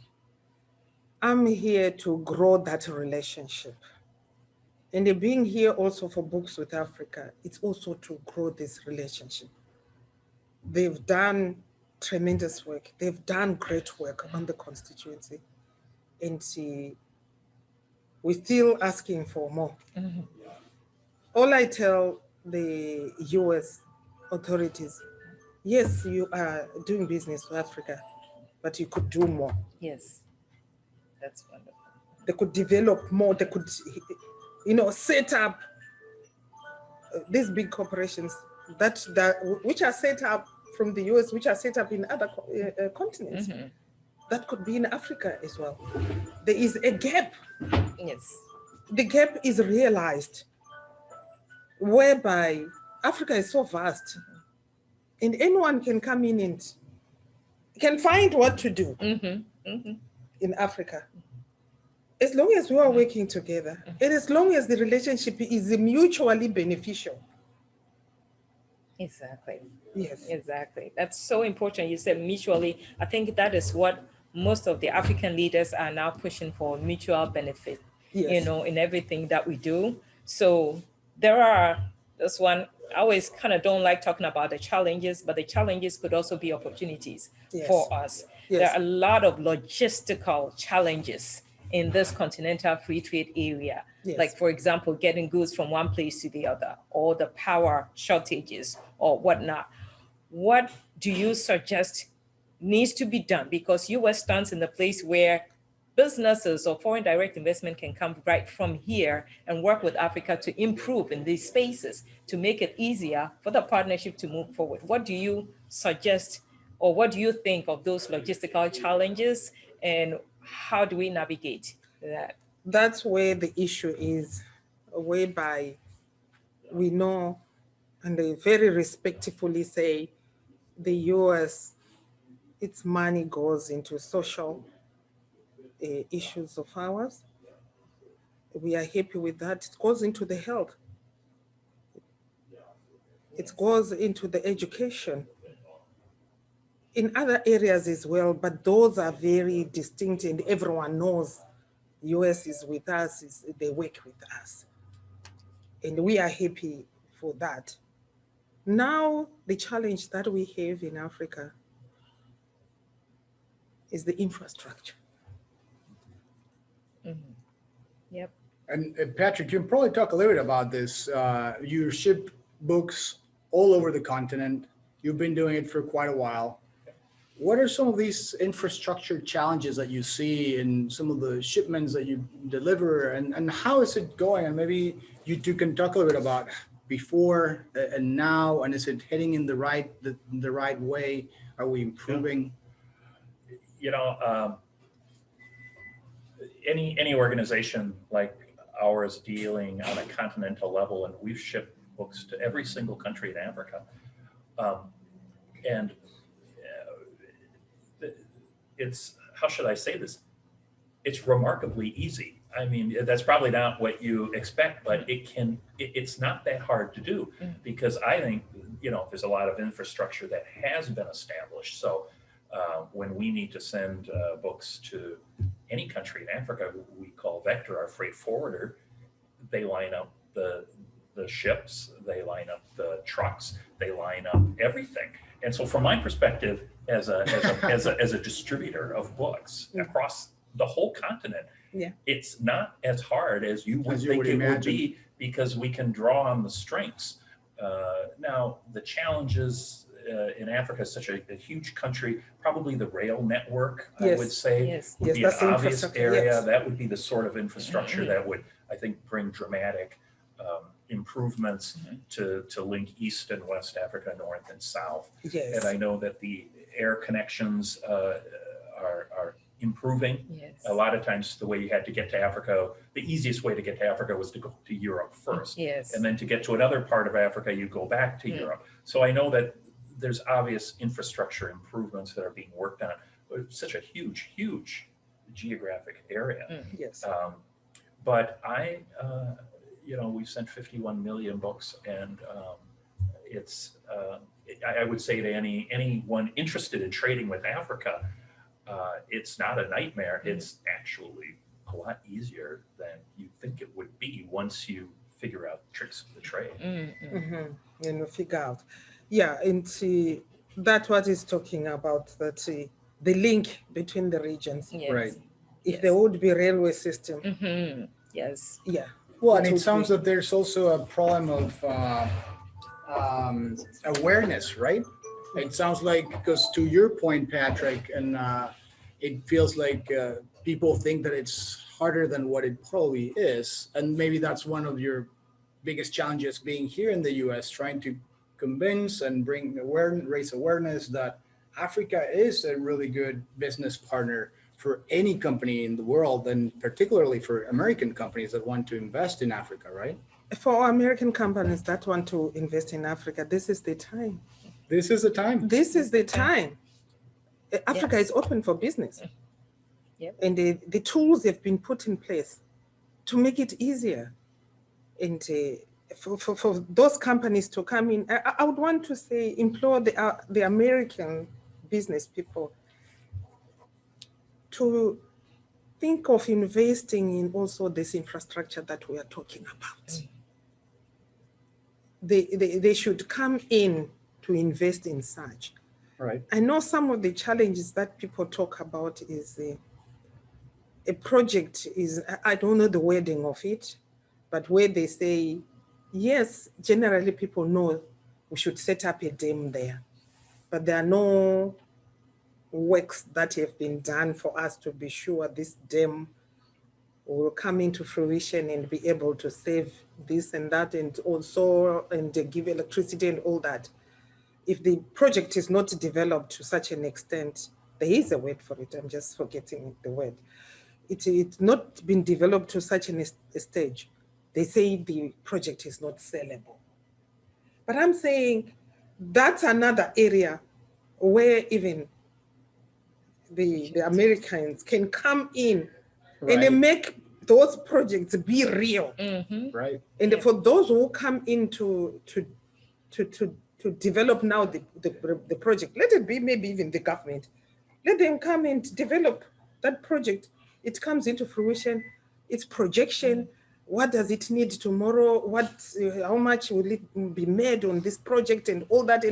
I'm here to grow that relationship. And being here also for Books with Africa, it's also to grow this relationship. They've done tremendous work. They've done great work on the constituency. And we're still asking for more. All I tell the US authorities, yes, you are doing business with Africa, but you could do more. Yes, that's wonderful. They could develop more. They could, set up these big corporations that which are set up from the US, which are set up in other continents. That could be in Africa as well. There is a gap. Yes. The gap is realized, whereby Africa is so vast, and anyone can come in and can find what to do in Africa. As long as we are working together, and as long as the relationship is mutually beneficial. Exactly. Yes. Exactly. That's so important. You said mutually. I think that is what most of the African leaders are now pushing for, mutual benefit, Yes. In everything that we do. So there are, this one, I always kind of don't like talking about the challenges, but the challenges could also be opportunities for us. Yes. There are a lot of logistical challenges in this continental free trade area. Yes. Like, for example, getting goods from one place to the other, or the power shortages or whatnot. What do you suggest needs to be done? Because US stands in the place where businesses or foreign direct investment can come right from here and work with Africa to improve in these spaces, to make it easier for the partnership to move forward. What do you suggest, or what do you think of those logistical challenges, and how do we navigate that? That's where the issue is, whereby we know, and they very respectfully say, the US, its money goes into social issues of ours. We are happy with that. It goes into the health. It goes into the education. In other areas as well, but those are very distinct, and everyone knows US is with us, they work with us. And we are happy for that. Now, the challenge that we have in Africa is the infrastructure. Yep. And Patrick, you can probably talk a little bit about this. You ship books all over the continent. You've been doing it for quite a while. What are some of these infrastructure challenges that you see in some of the shipments that you deliver, and how is it going? And maybe you two can talk a little bit about before and now, and is it heading in the right way? Are we improving? Any organization like ours dealing on a continental level, and we've shipped books to every single country in Africa, and it's, how should I say this? It's remarkably easy. I mean, that's probably not what you expect, but it's not that hard to do, because I think, there's a lot of infrastructure that has been established. So When we need to send books to any country in Africa, we call Vector, our freight forwarder. They line up the ships, they line up the trucks, they line up everything. And so from my perspective, as a distributor of books across the whole continent, it's not as hard as you would think it would be, because we can draw on the strengths. Now, the challenges in Africa is such a huge country, probably the rail network, I would say, would be an obvious area. That would be the sort of infrastructure that would, I think, bring dramatic improvements to link East and West Africa, North and South. And I know that the air connections are improving. A lot of times the way you had to get to Africa, the easiest way to get to Africa was to go to Europe first. And then to get to another part of Africa, you go back to Europe. So I know that there's obvious infrastructure improvements that are being worked on. It's such a huge, huge geographic area. But we've sent 51 million books, and it's, I would say to anyone interested in trading with Africa, it's not a nightmare. It's actually a lot easier than you think it would be once you figure out the tricks of the trade. And figure out. And that's what he's talking about, that the link between the regions. If there would be railway system. Well, and it sounds that there's also a problem of awareness, right? It sounds like, because to your point, Patrick, and it feels like people think that it's harder than what it probably is. And maybe that's one of your biggest challenges being here in the US, trying to convince and raise awareness that Africa is a really good business partner for any company in the world, and particularly for American companies that want to invest in Africa, right? For American companies that want to invest in Africa, this is the time. This is the time. This is the time. Africa is open for business. And the tools have been put in place to make it easier. And for those companies to come in, I would want to say, implore the American business people to think of investing in also this infrastructure that we are talking about. They should come in to invest in such. I know some of the challenges that people talk about is a project is, I don't know the wording of it, but where they say, yes, generally people know we should set up a dam there, but there are no works that have been done for us to be sure this dam will come into fruition and be able to save this and that, and also give electricity and all that. If the project is not developed to such an extent, there is a word for it, I'm just forgetting the word. It's not been developed to such a stage. They say the project is not sellable. But I'm saying that's another area where even the Americans can come in and make those projects be real. And for those who come in to develop now the project, let it be maybe even the government, let them come and develop that project. It comes into fruition, its projection, what does it need tomorrow, how much will it be made on this project, and all that.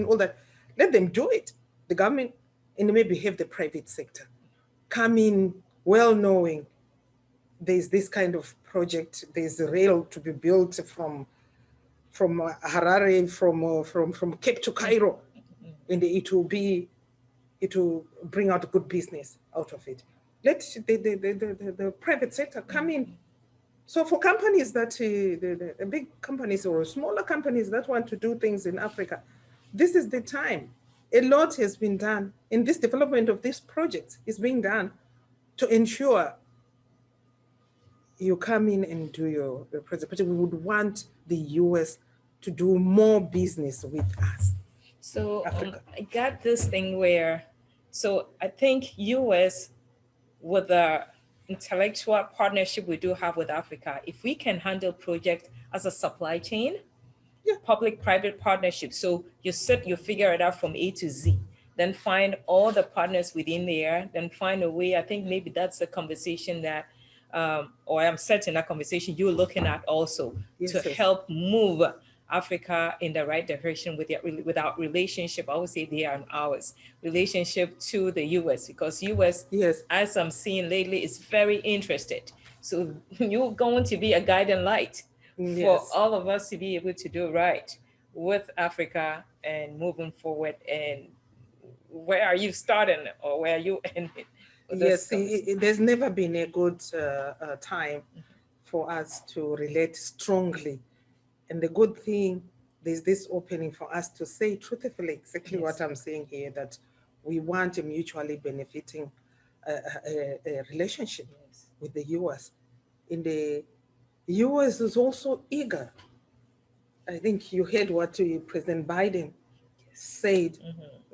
Let them do it, the government, and maybe have the private sector come in well knowing there's this kind of project, there's a rail to be built from Harare, from Cape to Cairo, and it will bring out good business out of it. Let the private sector come in. So for companies that, the big companies or smaller companies that want to do things in Africa, this is the time. A lot has been done in this development of this project is being done to ensure you come in and do your project. But we would want the US to do more business with us. So I got this thing where, so I think US, with the intellectual partnership we do have with Africa, if we can handle projects as a supply chain, public-private partnership, so you figure it out from A to Z. then find all the partners within there, then find a way. I think maybe that's a conversation that, or I'm certain that conversation you're looking at also to help move Africa in the right direction with our relationship. I would say they are ours relationship to the US, because US, as I'm seeing lately, is very interested. So you're going to be a guiding light for all of us to be able to do right with Africa and moving forward. And where are you starting, or where are you ending? Yes, there's never been a good time for us to relate strongly. And the good thing, there's this opening for us to say truthfully exactly what I'm saying here, that we want a mutually benefiting a relationship with the US. In the US is also eager. I think you heard what President Biden said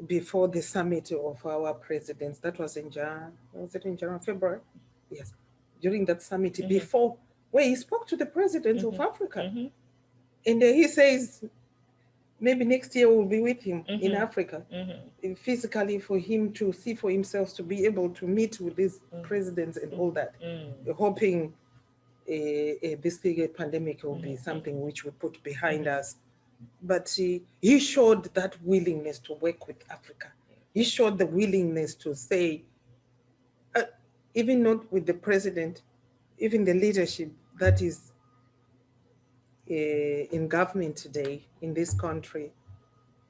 before the summit of our presidents. That was in January, was it in January, February? Yes. During that summit, before, where he spoke to the presidents of Africa. And he says, maybe next year we'll be with him in Africa, physically, for him to see for himself, to be able to meet with these presidents and all that, hoping this big pandemic will be something which we put behind us. But he showed that willingness to work with Africa. He showed the willingness to say, even not with the president, even the leadership that is in government today in this country,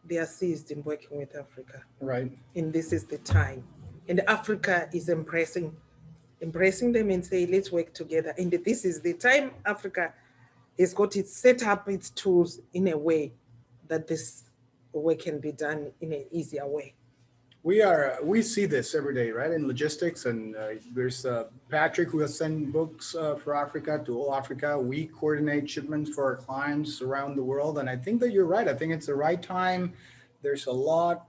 they are seized in working with Africa. Right. And this is the time. And Africa is embracing them and say, let's work together. And this is the time Africa has got it set up its tools in a way that this work can be done in an easier way. We see this every day, right, in logistics, and there's Patrick, who has sent books for Africa to all Africa. We coordinate shipments for our clients around the world, and I think that you're right. I think it's the right time. There's a lot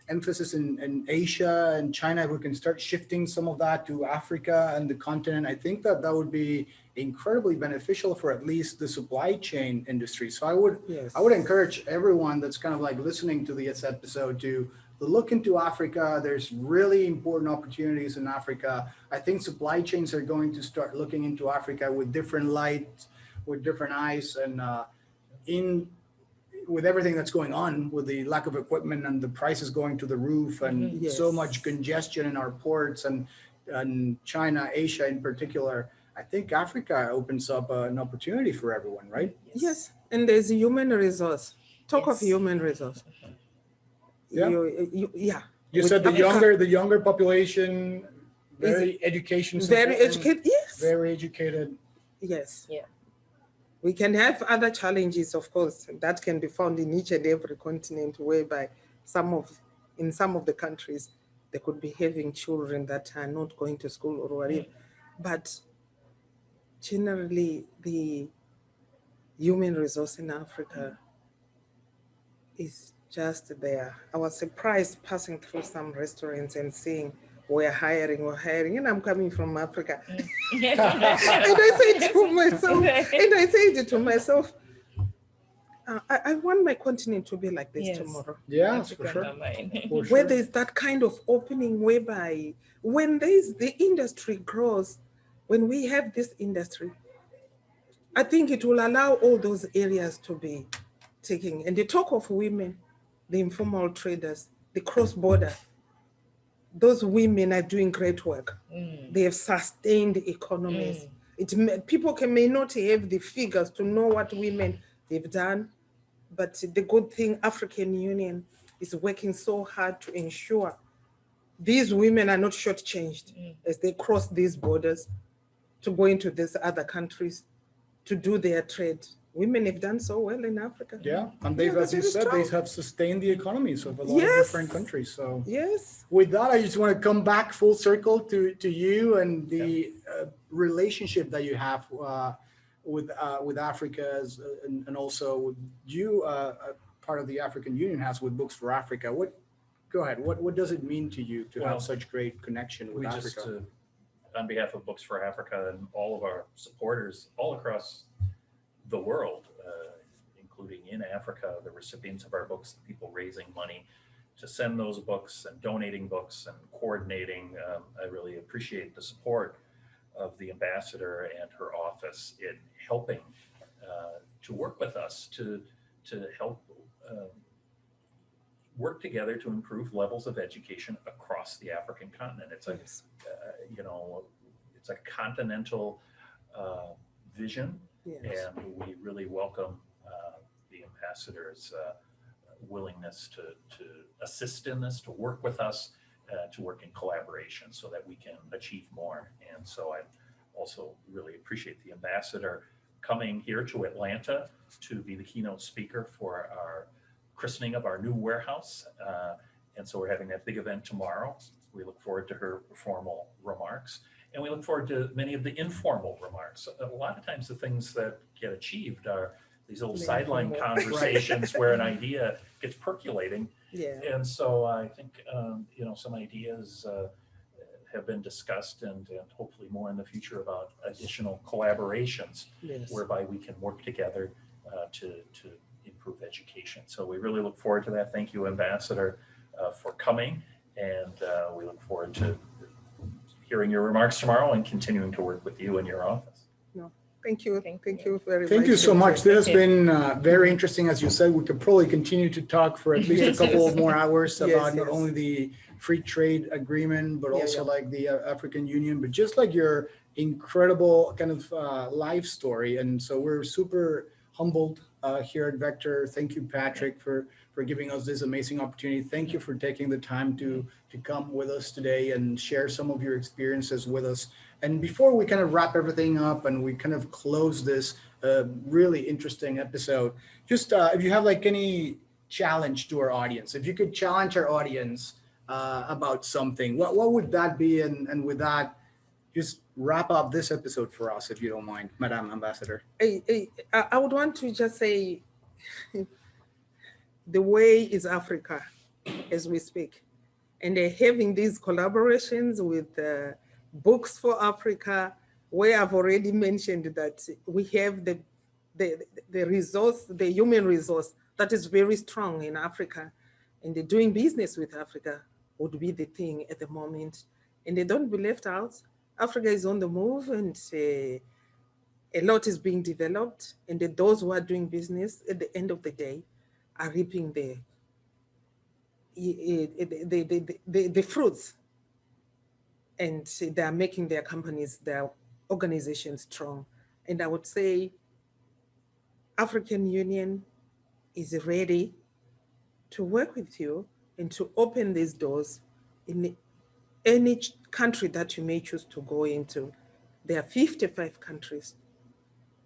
emphasis in Asia and China. If we can start shifting some of that to Africa and the continent, I think that would be incredibly beneficial for at least the supply chain industry. So I would encourage everyone that's kind of like listening to this episode to look into Africa. There's really important opportunities in Africa. I think supply chains are going to start looking into Africa with different lights, with different eyes, and with everything that's going on, with the lack of equipment and the prices going to the roof, and so much congestion in our ports, and China, Asia in particular, I think Africa opens up an opportunity for everyone, right? Yes, and there's a human resource. Talk of human resource. You said the younger population, very education support, very educated. Yes. Very educated. Yes. Yeah. We can have other challenges, of course, that can be found in each and every continent, whereby in some of the countries, they could be having children that are not going to school or whatever. But generally, the human resource in Africa is just there. I was surprised passing through some restaurants and seeing we're hiring, and I'm coming from Africa. And I say to myself, I want my continent to be like this tomorrow. Yes, for sure. Where there's that kind of opening, whereby when the industry grows, when we have this industry, I think it will allow all those areas to be taking. And the talk of women, the informal traders, the cross-border, those women are doing great work. They have sustained economies. People may not have the figures to know what women they've done, but the good thing, African Union is working so hard to ensure these women are not shortchanged as they cross these borders to go into these other countries to do their trade. Women have done so well in Africa. Yeah, and they've, as you said, they have sustained the economies of a lot of different countries. So with that, I just want to come back full circle to you and the relationship that you have with Africa, and also with you, part of the African Union has with Books for Africa. Go ahead. What does it mean to you to have such great connection with Africa? On behalf of Books for Africa and all of our supporters all across the world, including in Africa, the recipients of our books, the people raising money send those books and donating books and coordinating. I really appreciate the support of the ambassador and her office in helping to work with us to help work together to improve levels of education across the African continent. It's a it's a continental vision, Yes. and we really welcome the ambassador's willingness to assist in this, to work with us, to work in collaboration so that we can achieve more. And so I also really appreciate the ambassador coming here to Atlanta to be the keynote speaker for our christening of our new warehouse. And so we're having that big event tomorrow. We look forward to her formal remarks. And we look forward to many of the informal remarks. A lot of times the things that get achieved are these little sideline conversations where an idea gets percolating. Yeah. And so I think, some ideas have been discussed and hopefully more in the future about additional collaborations Yes. whereby we can work together to improve education. So we really look forward to that. Thank you, Ambassador, for coming. And we look forward to hearing your remarks tomorrow and continuing to work with you in your office. Thank you. Thank you very much. Thank you so much. This has Thank been very interesting. As you said, we could probably continue to talk for at least a couple of more hours Yes, about not yes. only the free trade agreement, but Yeah, also yeah. like the African Union, but just like your incredible kind of life story. And so we're super humbled here at Vector. Thank you, Patrick, for giving us this amazing opportunity. Thank you for taking the time to come with us today and share some of your experiences with us. And before we kind of wrap everything up and we kind of close this really interesting episode, just if you have like any challenge to our audience, if you could challenge our audience about something, what would that be? And with that, just wrap up this episode for us, if you don't mind, Madam Ambassador. I would want to just say the way is Africa as we speak. And they're having these collaborations with Books for Africa, where I've already mentioned that we have the resource, the human resource that is very strong in Africa. And they're doing business with Africa would be the thing at the moment. And they don't be left out. Africa is on the move and a lot is being developed. And those who are doing business at the end of the day are reaping the fruits, and they are making their companies, their organizations strong. And I would say African Union is ready to work with you and to open these doors in any country that you may choose to go into. There are 55 countries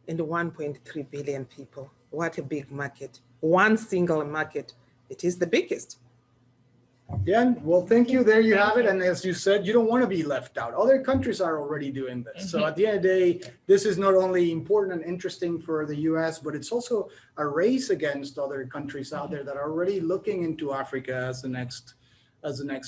and 1.3 billion people. What a big market. One single market. It is the biggest. Yeah, well, thank you. There you have it. And as you said, you don't want to be left out. Other countries are already doing this. So at the end of the day, this is not only important and interesting for the US, but it's also a race against other countries out there that are already looking into Africa as the next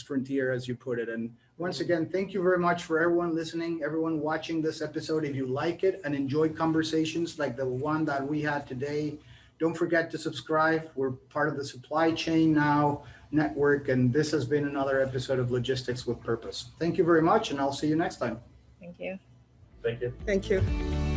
frontier, as you put it. And once again, thank you very much for everyone listening, everyone watching this episode. If you like it and enjoy conversations like the one that we had today, don't forget to subscribe. We're part of the Supply Chain Now network, and this has been another episode of Logistics with Purpose. Thank you very much, and I'll see you next time. Thank you. Thank you. Thank you.